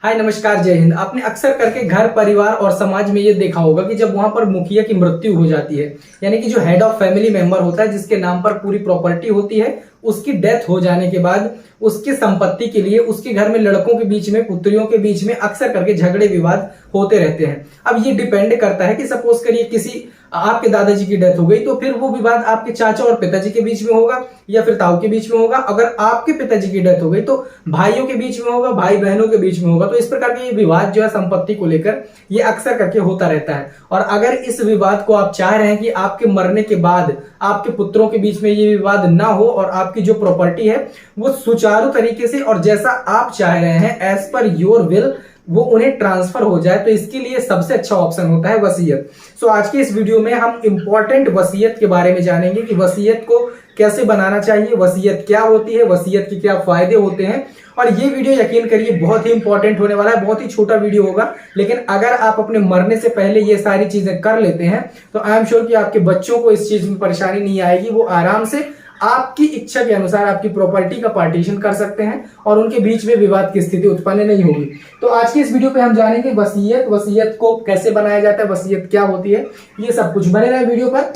हाय नमस्कार जय हिंद। आपने अक्सर करके घर परिवार और समाज में ये देखा होगा कि जब वहां पर मुखिया की मृत्यु हो जाती है, यानी कि जो हेड ऑफ फैमिली मेंबर होता है जिसके नाम पर पूरी प्रॉपर्टी होती है, उसकी डेथ हो जाने के बाद उसकी संपत्ति के लिए उसके घर में लड़कों के बीच में, पुत्रियों के बीच में अक्सर करके झगड़े विवाद होते रहते हैं। अब ये डिपेंड करता है कि सपोज करिए किसी आपके दादाजी की डेथ हो गई तो फिर वो विवाद आपके चाचा और पिताजी के बीच में होगा या फिर ताऊ के बीच में होगा। अगर आपके पिताजी की डेथ हो गई तो भाइयों के बीच में होगा, भाई बहनों के बीच में होगा। तो इस प्रकार के ये विवाद जो है संपत्ति को लेकर ये अक्सर करके होता रहता है। और अगर इस विवाद को आप चाह रहे हैं कि आपके मरने के बाद आपके पुत्रों के बीच में ये विवाद ना हो और आपकी जो प्रॉपर्टी है वो सुचारू तरीके से और जैसा आप चाह रहे हैं एज पर योर विल वो उन्हें ट्रांसफर हो जाए, तो इसके लिए सबसे अच्छा ऑप्शन होता है वसीयत। सो आज के इस वीडियो में हम इंपॉर्टेंट वसीयत के बारे में जानेंगे कि वसीयत को कैसे बनाना चाहिए, वसीयत क्या होती है, वसीयत के क्या फायदे होते हैं। और ये वीडियो यकीन करिए बहुत ही इंपॉर्टेंट होने वाला है। बहुत ही छोटा वीडियो होगा, लेकिन अगर आप अपने मरने से पहले ये सारी चीजें कर लेते हैं तो आई एम श्योर कि आपके बच्चों को इस चीज में परेशानी नहीं आएगी। वो आराम से आपकी इच्छा के अनुसार आपकी प्रॉपर्टी का पार्टीशन कर सकते हैं और उनके बीच में विवाद की स्थिति उत्पन्न नहीं होगी। तो आज के इस वीडियो पे हम जानेंगे वसीयत, वसीयत को कैसे बनाया जाता है, वसीयत क्या होती है, ये सब कुछ बने रहे वीडियो पर।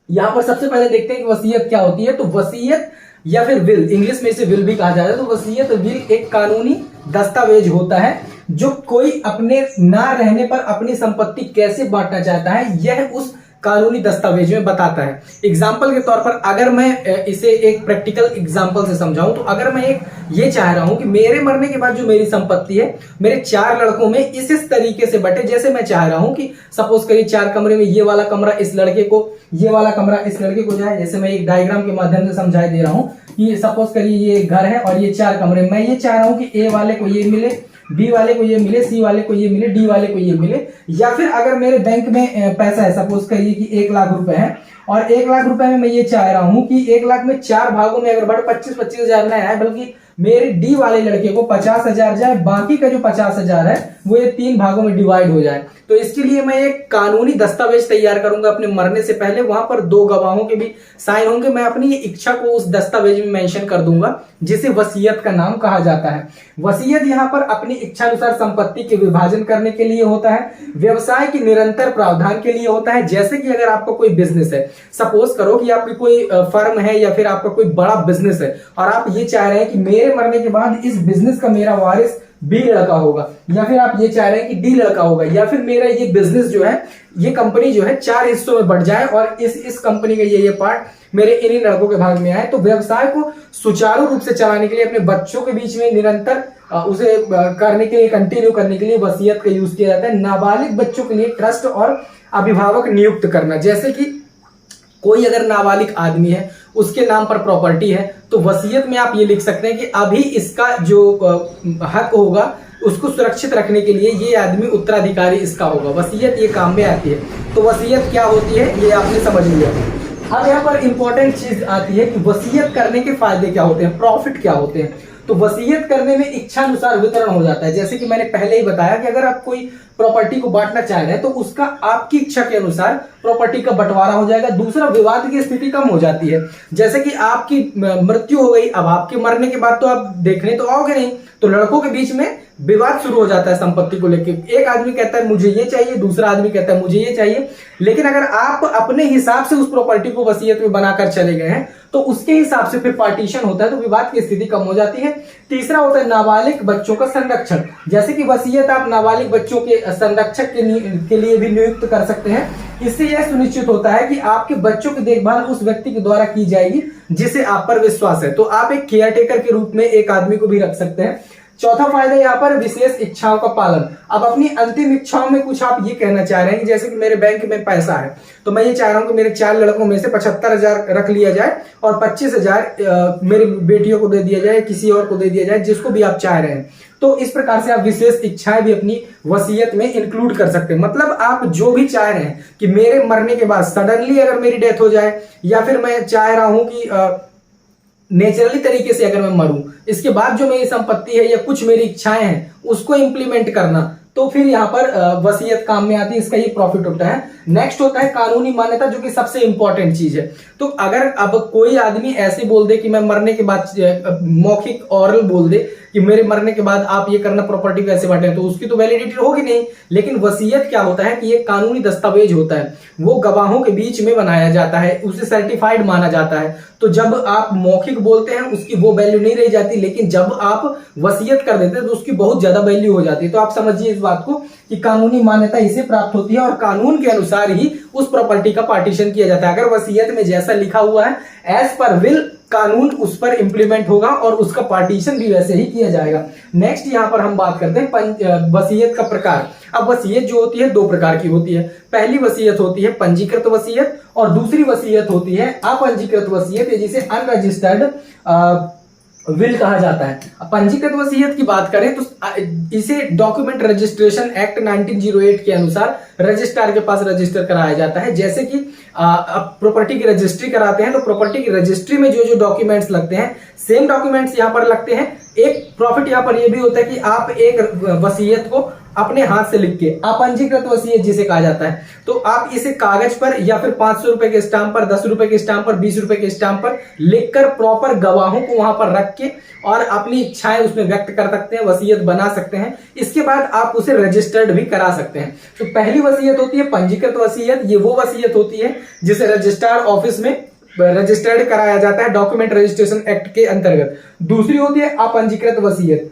यहां पर सबसे पहले देखते हैं कि वसीयत क्या होती है। तो वसीयत या फिर विल, इंग्लिश में इसे विल भी कहा जाता है। तो वसीयत विल एक कानूनी दस्तावेज होता है जो कोई अपने ना रहने पर अपनी संपत्ति कैसे बांटना चाहता है यह उस कानूनी दस्तावेज में बताता है। एग्जाम्पल के तौर पर अगर मैं इसे एक प्रैक्टिकल एग्जाम्पल से समझाऊं तो अगर मैं एक ये चाह रहा हूं कि मेरे मरने के बाद जो मेरी संपत्ति है मेरे 4 लड़कों में इस तरीके से बटे जैसे मैं चाह रहा हूं कि सपोज करिए 4 कमरे में ये वाला कमरा इस लड़के को, ये वाला कमरा इस लड़के को जाए। जैसे मैं एक डायग्राम के माध्यम से समझाई दे रहा हूं कि सपोज करिए ये घर है और ये 4 कमरे, मैं ये चाह रहा हूं कि ए वाले को ये मिले, बी वाले को ये मिले, सी वाले को ये मिले, डी वाले को ये मिले। या फिर अगर मेरे बैंक में पैसा है, सपोज करिए कि 1 लाख रुपए है और 1 लाख रुपए में मैं ये चाह रहा हूं कि 1 लाख में 4 भागों में अगर बढ़ 25-25 हजार ना आए बल्कि मेरे डी वाले लड़के को 50,000 जाए, बाकी का जो 50,000 है वो ये 3 भागों में डिवाइड हो जाए। तो इसके लिए मैं एक कानूनी दस्तावेज तैयार करूंगा अपने मरने से पहले। वहां पर 2 गवाहों के भी साइन होंगे। मैं अपनी ये इच्छा को उस दस्तावेज में मेंशन कर दूंगा जिसे वसीयत का नाम कहा जाता है। वसीयत यहाँ पर अपनी इच्छा अनुसार संपत्ति के विभाजन करने के लिए होता है, व्यवसाय के निरंतर प्रावधान के लिए होता है। जैसे कि अगर आपका कोई बिजनेस है, सपोज करो कि आपकी कोई फर्म है या फिर आपका कोई बड़ा बिजनेस है और आप ये चाह रहे हैं कि मेरे मरने के बाद इस बिजनेस का मेरा वारिस बी लड़का होगा, या फिर आप ये चाह रहे हैं कि डी लड़का होगा, या फिर मेरा ये बिजनेस जो है, ये कंपनी जो है 4 हिस्सों में बढ़ जाए और इस कंपनी का ये पार्ट मेरे इन्हीं लड़कों के भाग में आए। तो व्यवसाय को सुचारू रूप से चलाने के लिए अपने बच्चों के बीच में निरंतर उसे करने के लिए, कंटिन्यू करने के लिए वसीयत का यूज किया जाता है। नाबालिग बच्चों के लिए ट्रस्ट और अभिभावक नियुक्त करना, जैसे कि कोई अगर नाबालिग आदमी है उसके नाम पर प्रॉपर्टी है तो वसीयत में आप ये लिख सकते हैं कि अभी इसका जो हक होगा उसको सुरक्षित रखने के लिए ये आदमी उत्तराधिकारी इसका होगा। वसीयत ये काम में आती है। तो वसीयत क्या होती है ये आपने समझ लिया। अब यहाँ पर इंपॉर्टेंट चीज आती है कि वसीयत करने के फायदे क्या होते हैं, प्रॉफिट क्या होते हैं। तो वसीयत करने में इच्छानुसार वितरण हो जाता है। जैसे कि मैंने पहले ही बताया कि अगर आप कोई प्रॉपर्टी को बांटना चाह रहे हैं तो उसका आपकी इच्छा के अनुसार प्रॉपर्टी का बंटवारा हो जाएगा। दूसरा, विवाद की स्थिति कम हो जाती है। जैसे कि आपकी मृत्यु हो गई, अब आपके मरने के बाद तो आप देखने तो आओगे नहीं, तो लड़कों के बीच में विवाद शुरू हो जाता है संपत्ति को लेकर। एक आदमी कहता है मुझे ये चाहिए, दूसरा आदमी कहता है मुझे ये चाहिए। लेकिन अगर आप अपने हिसाब से उस प्रॉपर्टी को वसीयत में बनाकर चले गए हैं तो उसके हिसाब से फिर पार्टीशन होता है, तो विवाद की स्थिति कम हो जाती है। तीसरा होता है नाबालिग बच्चों का संरक्षण। जैसे कि वसीयत आप नाबालिग बच्चों के संरक्षक के लिए भी नियुक्त कर सकते हैं। इससे यह सुनिश्चित होता है कि आपके बच्चों की देखभाल उस व्यक्ति के द्वारा की जाएगी जिसे आप पर विश्वास है। तो आप एक केयर टेकर के रूप में एक आदमी को भी रख सकते हैं। चौथा फायदा यहाँ पर विशेष इच्छाओं का पालन। अब अपनी अंतिम इच्छाओं में कुछ आप ये कहना चाह रहे हैं कि जैसे कि मेरे बैंक में पैसा है तो मैं ये चाह रहा हूं कि मेरे 4 लड़कों में से 75,000 रख लिया जाए और 25,000 मेरी बेटियों को दे दिया जाए, किसी और को दे दिया जाए, जिसको भी आप चाह रहे हैं। तो इस प्रकार से आप विशेष इच्छाएं भी अपनी वसीयत में इंक्लूड कर सकते हैं। मतलब आप जो भी चाह रहे हैं कि मेरे मरने के बाद सडनली अगर मेरी डेथ हो जाए, या फिर मैं चाह रहा हूं कि नेचुरली तरीके से अगर मैं मरूं, इसके बाद जो मेरी संपत्ति है या कुछ मेरी इच्छाएं हैं उसको इंप्लीमेंट करना, तो फिर यहाँ पर वसीयत काम में आती है, इसका ये प्रॉफिट होता है। नेक्स्ट होता है कानूनी मान्यता, जो कि सबसे इंपॉर्टेंट चीज है। तो अगर अब कोई आदमी ऐसे बोल दे कि मैं मरने के बाद, मौखिक ऑरल बोल दे कि मेरे मरने के बाद आप ये करना, प्रॉपर्टी वैसे बांटे, तो उसकी तो वैलिडिटी होगी नहीं। लेकिन वसीयत क्या होता है कि ये कानूनी दस्तावेज होता है, वो गवाहों के बीच में बनाया जाता है, उसे सर्टिफाइड माना जाता है। तो जब आप मौखिक बोलते हैं उसकी वो वैल्यू नहीं रह जाती, लेकिन जब आप वसीयत कर देते हैं तो उसकी बहुत ज्यादा वैल्यू हो जाती है। तो आप समझिए इस बात को कि कानूनी मान्यता इसे प्राप्त होती है और कानून के अनुसार ही उस प्रॉपर्टी का पार्टीशन किया जाता है। अगर वसीयत में जैसा लिखा हुआ है एज पर विल, कानून उस पर इंप्लीमेंट होगा और उसका पार्टीशन भी वैसे ही किया जाएगा। नेक्स्ट यहां पर हम बात करते हैं वसीयत का प्रकार। अब वसीयत जो होती है दो प्रकार की होती है। पहली वसीयत होती है पंजीकृत वसीयत और दूसरी वसीयत होती है अपंजीकृत वसीयत, जिसे अनरजिस्टर्ड विल कहा जाता है। पंजीकृत वसीयत की बात करें तो इसे डॉक्यूमेंट रजिस्ट्रेशन एक्ट 1908 के अनुसार रजिस्ट्रार के पास रजिस्टर कराया जाता है। जैसे कि प्रॉपर्टी की रजिस्ट्री कराते हैं तो प्रॉपर्टी की रजिस्ट्री में जो जो डॉक्यूमेंट्स लगते हैं सेम डॉक्यूमेंट्स यहां पर लगते हैं। एक प्रॉफिट यहां पर यह भी होता है कि आप एक वसीयत को अपने हाथ से लिख के, अपंजीकृत वसीयत जिसे कहा जाता है, तो आप इसे कागज पर या फिर 500 रुपए के स्टाम्प पर, 10 रुपए के स्टाम्प पर, 20 रुपए के स्टाम्प पर लिखकर प्रॉपर गवाहों को वहां पर रख के और अपनी इच्छाएं उसमें व्यक्त कर सकते हैं, वसीयत बना सकते हैं। इसके बाद आप उसे रजिस्टर्ड भी करा सकते हैं। तो पहली वसीयत होती है पंजीकृत वसीयत, ये वो वसीयत होती है जिसे रजिस्ट्रार ऑफिस में रजिस्टर्ड कराया जाता है डॉक्यूमेंट रजिस्ट्रेशन एक्ट के अंतर्गत। दूसरी होती है अपंजीकृत वसीयत,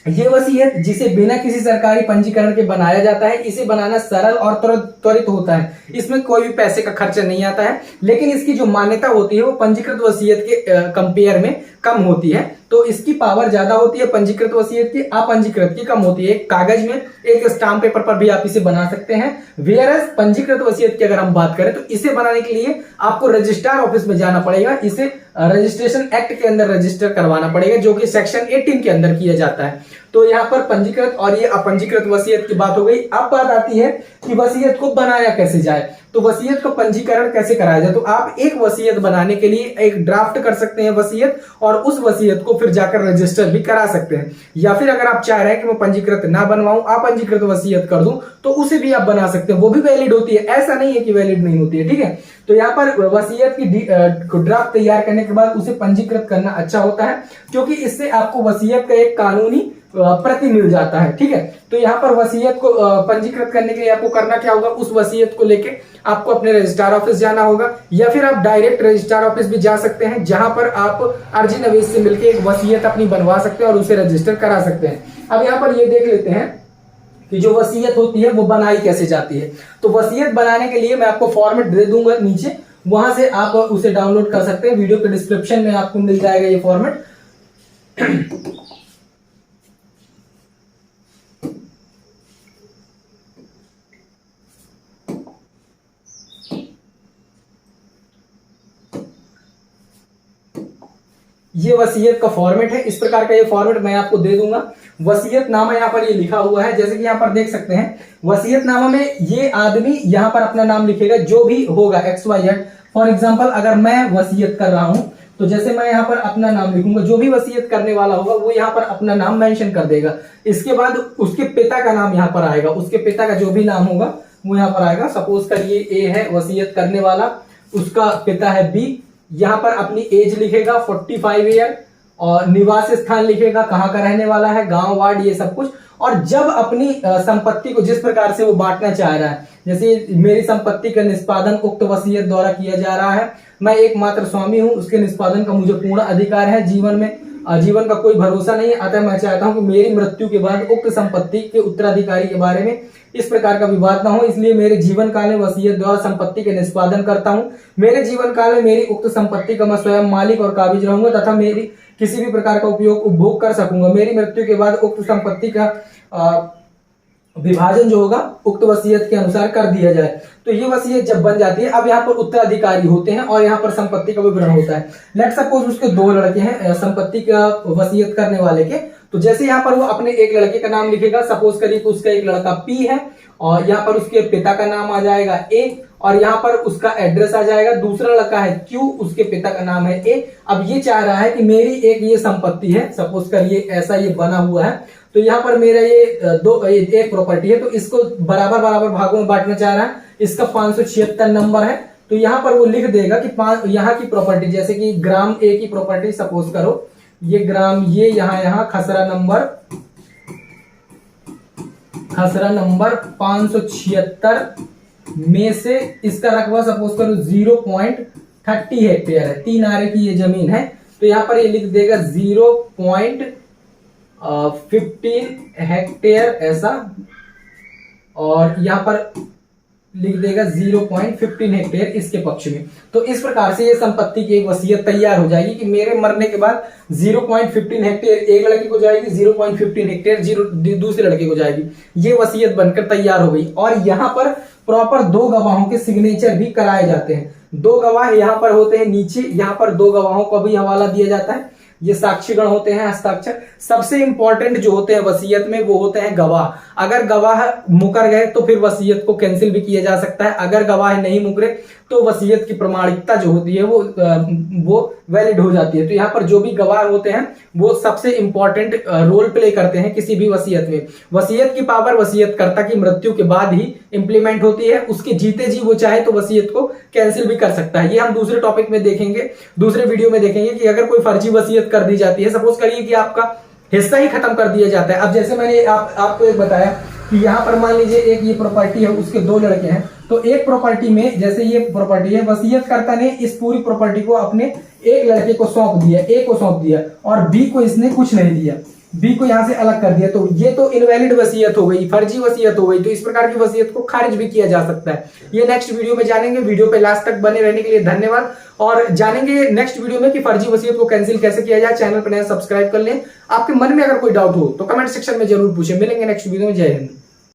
ये वसीयत जिसे बिना किसी सरकारी पंजीकरण के बनाया जाता है। इसे बनाना सरल और त्वरित होता है, इसमें कोई भी पैसे का खर्चा नहीं आता है, लेकिन इसकी जो मान्यता होती है वो पंजीकृत वसीयत के कंपेयर में कम होती है। तो इसकी पावर ज्यादा होती है पंजीकृत वसीयत की, अपंजीकृत की कम होती है। एक कागज में, एक स्टाम्प पेपर पर भी आप इसे बना सकते हैं। वेयरएज पंजीकृत वसीयत की अगर हम बात करें तो इसे बनाने के लिए आपको रजिस्ट्रार ऑफिस में जाना पड़ेगा, इसे रजिस्ट्रेशन एक्ट के अंदर रजिस्टर करवाना पड़ेगा, जो कि सेक्शन 18 के अंदर किया जाता है। तो यहाँ पर पंजीकृत और ये अपंजीकृत वसीयत की बात हो गई। अब बात आती है कि वसीयत को बनाया कैसे जाए, तो वसीयत का पंजीकरण कैसे कराया जाए। तो आप एक वसीयत बनाने के लिए एक ड्राफ्ट कर सकते हैं वसीयत, और उस वसीयत को फिर जाकर रजिस्टर भी करा सकते हैं। या फिर अगर आप चाह रहे हैं कि मैं पंजीकृत ना बनवाऊं, अपंजीकृत वसीयत कर दूं, तो उसे भी आप बना सकते हैं, वो भी वैलिड होती है। ऐसा नहीं है कि वैलिड नहीं होती है, ठीक है। तो यहाँ पर वसीयत की ड्राफ्ट तैयार करने के बाद उसे पंजीकृत करना अच्छा होता है, क्योंकि इससे आपको वसीयत का एक कानूनी प्रति मिल जाता है, ठीक है। तो यहाँ पर वसीयत को पंजीकृत करने के लिए आपको करना क्या होगा, उस वसीयत को लेके आपको अपने रजिस्ट्रार ऑफिस जाना होगा, या फिर आप डायरेक्ट रजिस्ट्रार ऑफिस भी जा सकते हैं, जहां पर आप अर्जी नवीस से मिलकर एक वसीयत अपनी बनवा सकते हैं और उसे रजिस्टर करा सकते हैं। अब यहाँ पर ये देख लेते हैं कि जो वसीयत होती है वो बनाई कैसे जाती है। तो वसीयत बनाने के लिए मैं आपको फॉर्मेट दे दूंगा नीचे, वहां से आप उसे डाउनलोड कर सकते हैं। वीडियो के डिस्क्रिप्शन में आपको मिल जाएगा ये फॉर्मेट। ये वसीयत का फॉर्मेट है, इस प्रकार का ये फॉर्मेट मैं आपको दे दूंगा। वसीयतनामा यहाँ पर ये लिखा हुआ है, जैसे कि यहाँ पर देख सकते हैं। वसीयतनामा में ये आदमी यहाँ पर अपना नाम लिखेगा, जो भी होगा XYZ। फॉर एग्जांपल अगर मैं वसीयत कर रहा हूं तो जैसे मैं यहाँ पर अपना नाम लिखूंगा, जो भी वसीयत करने वाला होगा वो यहाँ पर अपना नाम मेंशन कर देगा। इसके बाद उसके पिता का नाम यहाँ पर आएगा, उसके पिता का जो भी नाम होगा वो यहाँ पर आएगा। सपोज करिए A है वसीयत करने वाला, उसका पिता है B, यहाँ पर अपनी एज लिखेगा 45 ईयर, और निवास स्थान लिखेगा, कहाँ का रहने वाला है, गांव, वार्ड, ये सब कुछ। और जब अपनी संपत्ति को जिस प्रकार से वो बांटना चाह रहा है, जैसे मेरी संपत्ति का निष्पादन उक्त वसीयत द्वारा किया जा रहा है, मैं एकमात्र स्वामी हूं, उसके निष्पादन का मुझे पूर्ण अधिकार है, जीवन का कोई भरोसा नहीं है, अतः मैं चाहता हूं कि मेरी मृत्यु के बाद उक्त संपत्ति के उत्तराधिकारी के बारे में इस प्रकार का विवाद ना हो, इसलिए मेरे जीवन काल में वसीयत द्वारा संपत्ति के निष्पादन करता हूं। मेरे जीवन काल में मेरी उक्त संपत्ति का मैं स्वयं मालिक और काबिज रहूंगा तथा मेरी किसी भी प्रकार का उपभोग कर सकूंगा। मेरी मृत्यु के बाद उक्त संपत्ति का विभाजन जो होगा उक्त वसीयत के अनुसार कर दिया जाए। तो ये वसीयत जब बन जाती है, अब यहाँ पर उत्तराधिकारी होते हैं और यहाँ पर संपत्ति का विवरण होता है। लेट सपोज उसके दो लड़के हैं संपत्ति का वसीयत करने वाले के, तो जैसे यहाँ पर वो अपने एक लड़के का नाम लिखेगा, सपोज करिए कि उसका एक लड़का P है और यहाँ पर उसके पिता का नाम आ जाएगा A, और यहाँ पर उसका एड्रेस आ जाएगा। दूसरा लड़का है Q, उसके पिता का नाम है A। अब ये चाह रहा है कि मेरी एक ये संपत्ति है, सपोज करिए ऐसा ये बना हुआ है, तो यहाँ पर मेरा ये एक प्रॉपर्टी है, तो इसको बराबर बराबर भागों में बांटना चाह रहा है। इसका 576 नंबर है, तो यहाँ पर वो लिख देगा कि यहाँ की प्रॉपर्टी, जैसे कि ग्राम ए की प्रॉपर्टी सपोज करो, ये ग्राम ये यहाँ खसरा नंबर 576 में से इसका रकबा सपोज करो 0.30 हेक्टेयर है, 3 आरे की ये जमीन है, तो यहाँ पर ये लिख देगा 0.15 हेक्टेयर ऐसा, और यहाँ पर लिख देगा 0.15 हेक्टेयर इसके पक्ष में। तो इस प्रकार से ये संपत्ति की एक वसीयत तैयार हो जाएगी कि मेरे मरने के बाद 0.15 हेक्टेयर एक लड़के को जाएगी, 0.15 हेक्टेयर दूसरे लड़के को जाएगी। ये वसीयत बनकर तैयार हो गई। और यहाँ पर प्रॉपर 2 गवाहों के सिग्नेचर भी कराए जाते हैं। 2 गवाह यहाँ पर होते हैं नीचे, यहाँ पर 2 गवाहों को भी हवाला दिया जाता है। ये साक्षीगण होते हैं, हस्ताक्षर। सबसे इंपॉर्टेंट जो होते हैं वसीयत में वो होते हैं गवाह। अगर गवाह मुकर गए तो फिर वसीयत को कैंसिल भी किया जा सकता है। अगर गवाह नहीं मुकरे तो वसीयत की प्रमाणिकता जो होती है वो वैलिड हो जाती है। तो यहाँ पर जो भी गवाह होते हैं वो सबसे इंपॉर्टेंट रोल प्ले करते हैं किसी भी वसीयत में। वसीयत की पावर वसीयतकर्ता की मृत्यु के बाद ही इंप्लीमेंट होती है। उसके जीते जी वो चाहे तो वसीयत को कैंसिल भी कर सकता है। ये हम दूसरे टॉपिक में देखेंगे, दूसरे वीडियो में देखेंगे कि अगर कोई फर्जी वसीयत कर दी जाती है, सपोज करिए कि आपका हिस्सा ही खत्म कर दिया जाता है। अब जैसे मैंने आपको एक बताया कि यहाँ पर मान लीजिए एक ये प्रॉपर्टी है, उसके 2 लड़के हैं, तो एक प्रॉपर्टी में जैसे ये प्रॉपर्टी है, वसीयतकर्ता ने इस पूरी प्रॉपर्टी को अपने एक लड़के को सौंप दिया, ए को सौंप दिया, और बी को इसने कुछ नहीं दिया, बी को यहां से अलग कर दिया। तो ये तो इनवैलिड वसीयत हो गई, फर्जी वसीयत हो गई। तो इस प्रकार की वसीयत को खारिज भी किया जा सकता है। ये नेक्स्ट वीडियो में जानेंगे। वीडियो पे लास्ट तक बने रहने के लिए धन्यवाद। और जानेंगे नेक्स्ट वीडियो में कि फर्जी वसीयत को कैंसिल कैसे किया जाए। चैनल पर नया सब्सक्राइब कर लें। आपके मन में अगर कोई डाउट हो तो कमेंट सेक्शन में जरूर पूछें। मिलेंगे नेक्स्ट वीडियो में। जय हिंद।